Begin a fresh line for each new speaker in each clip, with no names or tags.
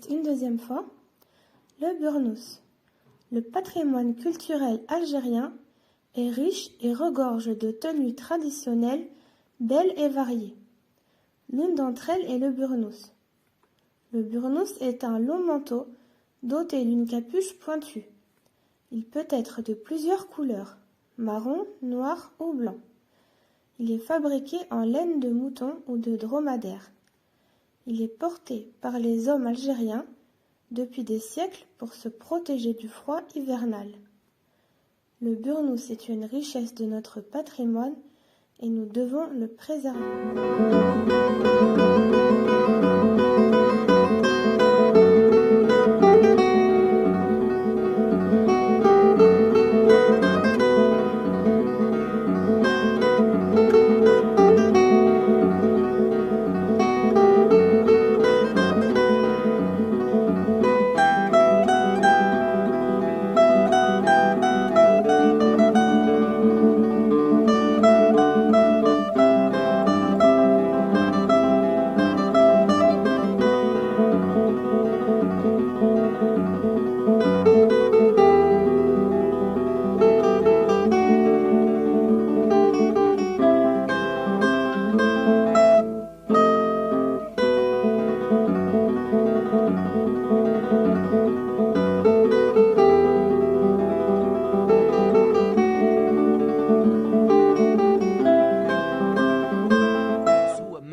podcast une deuxième fois. Le Burnous. Le patrimoine culturel algérien est riche et regorge de tenues traditionnelles belles et variées. L'une d'entre elles est le Burnous. Le Burnous est un long manteau doté d'une capuche pointue. Il peut être de plusieurs couleurs, marron, noir ou blanc. Il est fabriqué en laine de mouton ou de dromadaire. Il est porté par les hommes algériens depuis des siècles pour se protéger du froid hivernal. Le Burnous est une richesse de notre patrimoine et nous devons le préserver.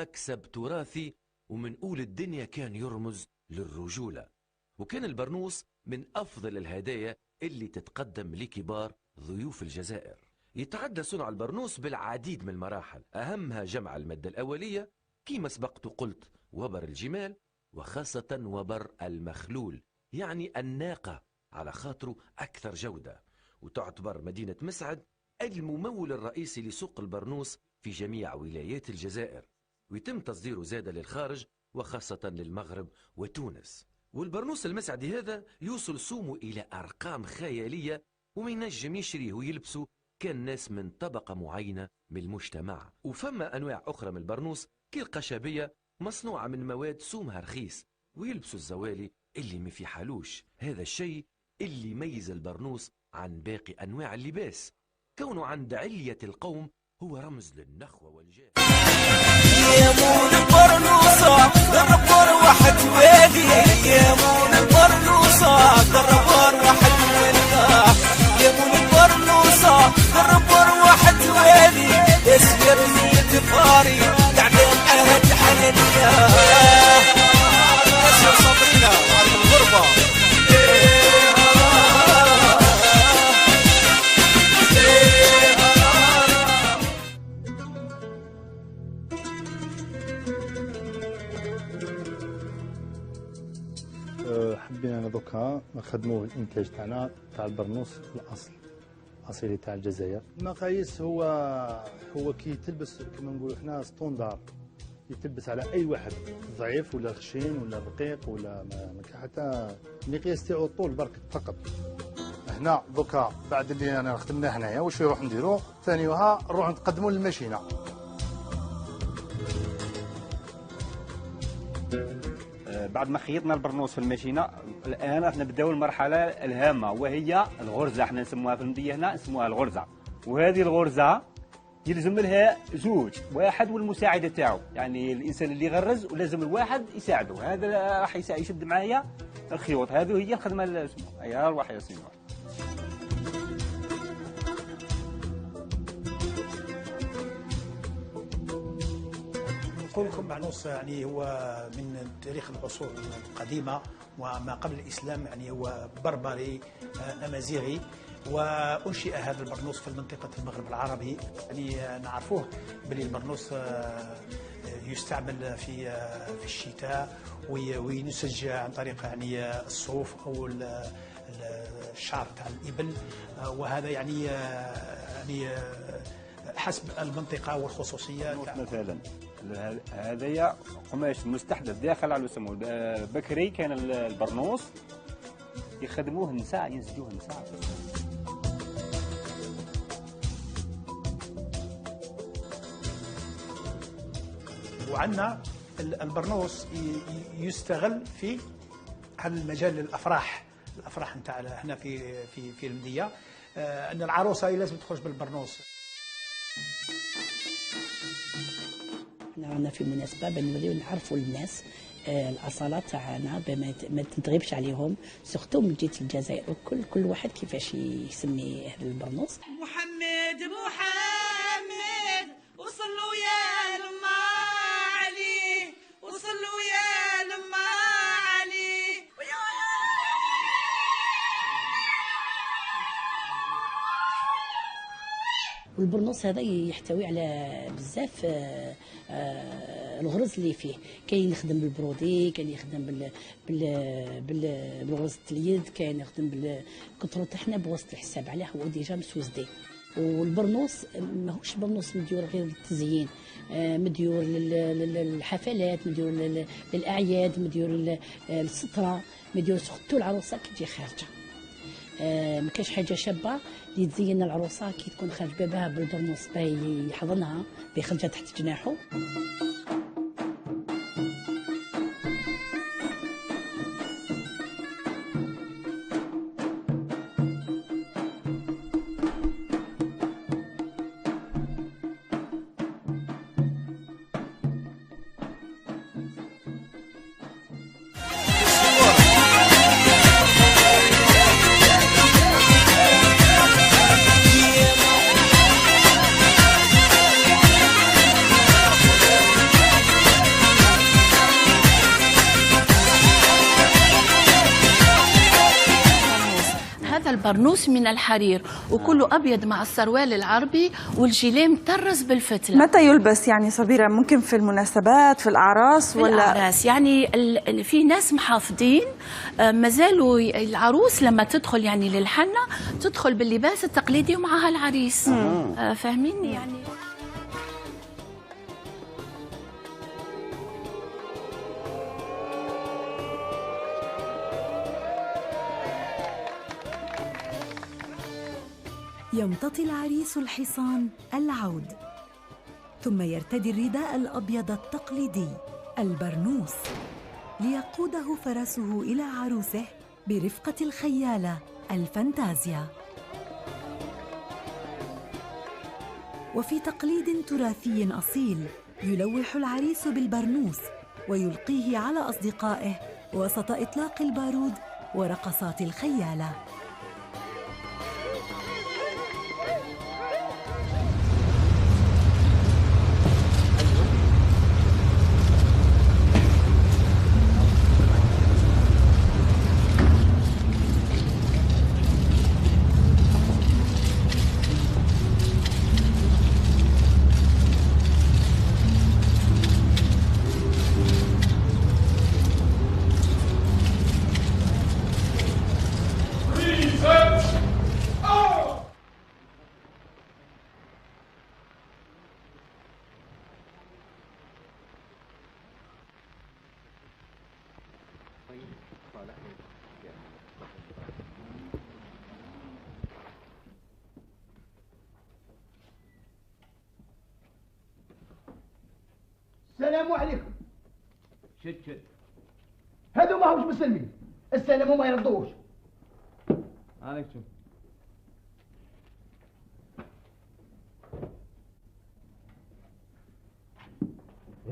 مكسب تراثي ومن أول الدنيا كان يرمز للرجولة، وكان البرنوس من أفضل الهدايا اللي تتقدم لكبار ضيوف الجزائر. يتعدى صنع البرنوس بالعديد من المراحل، أهمها جمع المادة الأولية كما سبقت قلت وبر الجمال، وخاصة وبر المخلول يعني الناقة على خاطره أكثر جودة. وتعتبر مدينة مسعد الممول الرئيسي لسوق البرنوس في جميع ولايات الجزائر، ويتم تصديره زادة للخارج وخاصة للمغرب وتونس. والبرنوس المسعدي هذا يوصل سومه إلى أرقام خيالية، وما ينجم يشريه ويلبسه كان ناس من طبقة معينة من المجتمع. وفما أنواع أخرى من البرنوس كالقشبية مصنوعة من مواد سومها رخيص، ويلبسوا الزوالي اللي ما في حالوش. هذا الشيء اللي يميز البرنوس عن باقي أنواع اللباس، كونه عند علية القوم هو رمز للنخوة والجاه.
يمون البرنوسة دربور واحد وادي، يمون البرنوسة دربور واحد وادي، يمون البرنوسة دربور واحد وادي، يسير نية فاري تعلم أهد حنانية. يسير صبرنا على الغربة
حبينا دوكا نخدموا الانتاج تاعنا تاع البرنوس الاصيلي تاع الجزائر. المقاييس هو كي تلبس كما نقولوا احنا ستوندار، يتلبس على اي واحد ضعيف ولا خشين ولا رقيق ولا ما كاين حتى المقياس تاعو الطول برك فقط. هنا دوكا بعد اللي انا خدمناه هنايا واش نروح نديرو ثانيها نروح نقدموا للماشينه.
بعد ما خيطنا البرنوس في الماشينه، الان راح نبداو المرحله الهامه وهي الغرزه. احنا نسموها في المديه هنا نسموها الغرزه. وهذه الغرزه يلزم لها زوج، واحد والمساعده تاعو، يعني الانسان اللي يغرز ولازم الواحد يساعده. هذا راح يشد معايا الخيوط. هذه هي الخدمه. ايا روح يا سيدي.
نقول لكم برنوس يعني هو من تاريخ العصور القديمة وما قبل الإسلام، يعني هو بربري أمازيغي، وأنشئ هذا البرنوس في منطقة المغرب العربي. يعني نعرفوه بلي البرنوس يستعمل في الشتاء وينسج عن طريق يعني الصوف أو الشعر تاع الإبل، وهذا يعني حسب المنطقة والخصوصيات.
مثلا هذايا قماش مستحدث داخل على سمو بكري، كان البرنوس يخدموه النساء، ينسجوه النساء.
وعندنا البرنوس يستغل في هذا المجال للافراح، الافراح نتاع هنا في المديه، ان العروسه هي لازم تخرج بالبرنوس.
رانا في مناسبه بنوليو نعرفوا للناس الاصاله تاعنا ما تنتغيبش عليهم، سورتو من جهه الجزائر، كل واحد كيفاش يسمي هذا البرنوس.
محمد وصلوا يا لما علي، وصلوا يا لما علي.
والبرنوس هذا يحتوي على بزاف الغرز اللي فيه، كاين يخدم بالبرودي، كاين يخدم بالغرز اليد، كاين يخدم بالكترو تاعنا بوسط الحساب عليه هو ديجا مسوزدي. والبرنوس ماهوش برنوس مديور غير للتزيين، مديور للحفلات، مديور للاعياد، مديور للستره، مديور سورتو العروسه كي تجي خارجه. ما كاينش حاجه شابه اللي تزين العروسه كي تكون خارج بابها بالبرنوس باي يحضنها بيخرجها تحت جناحه.
البرنوس من الحرير وكله أبيض مع السروال العربي والجيليه مطرز بالفتلة.
متى يلبس يعني صبيرة؟ ممكن في المناسبات، في الأعراس ولا؟
في الأعراس يعني في ناس محافظين مازالوا العروس لما تدخل يعني للحنة تدخل باللباس التقليدي ومعها العريس. فاهميني يعني.
يمتطي العريس الحصان العود، ثم يرتدي الرداء الأبيض التقليدي البرنوس ليقوده فرسه إلى عروسه برفقة الخيالة الفانتازيا. وفي تقليد تراثي أصيل يلوح العريس بالبرنوس ويلقيه على أصدقائه وسط إطلاق البارود ورقصات الخيالة.
السلام عليكم. شد هادو ما همش مسلمين، السلام وما يردوش. عليك شوف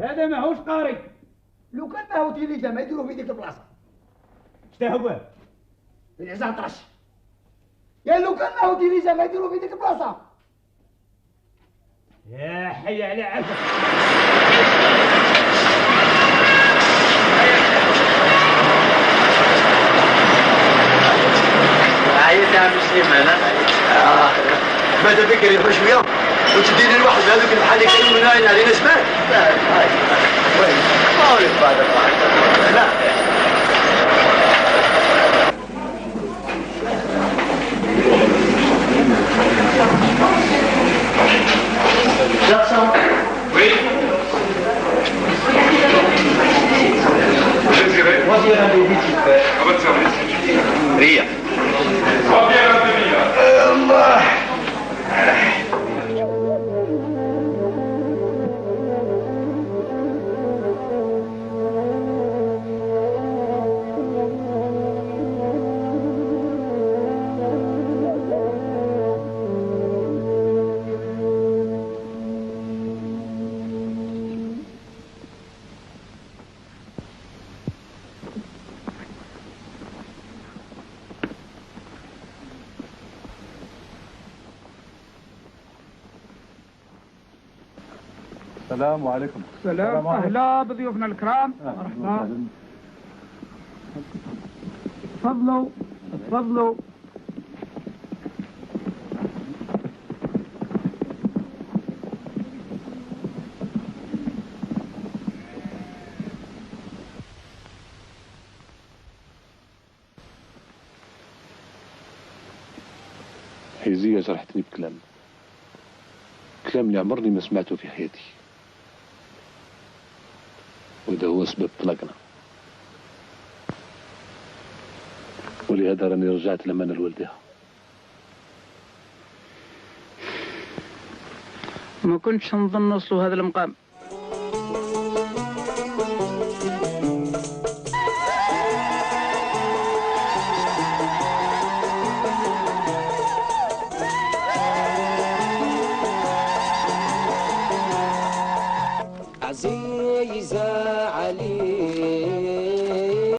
هذا ماهوش قاري. لو كان ماهو تيليجا ما يديروا في ديك البلاصه. شتا هو؟ العزا طرش. يا لو كان ماهو تيليجا ما يديروا في ديك البلاصه. يا حي على عزا. عييت يا عم مسلم انا. ماذا بك يا شويه وتديني الواحد هذوك الحال يكونوا من هنا علينا زمان. وين؟ ما هو بعد لا. Ria. Allah.
السلام عليكم.
السلام. أهلا بضيوفنا الكرام. مرحبا. تفضلوا تفضلوا.
حيزية جرحتني بكلام اللي عمرني ما سمعته في حياتي، وده هو سبب طلاقنا، ولهذا راني رجعت لمانا لوالدها.
ما كنتش نظن نوصلوا هذا المقام.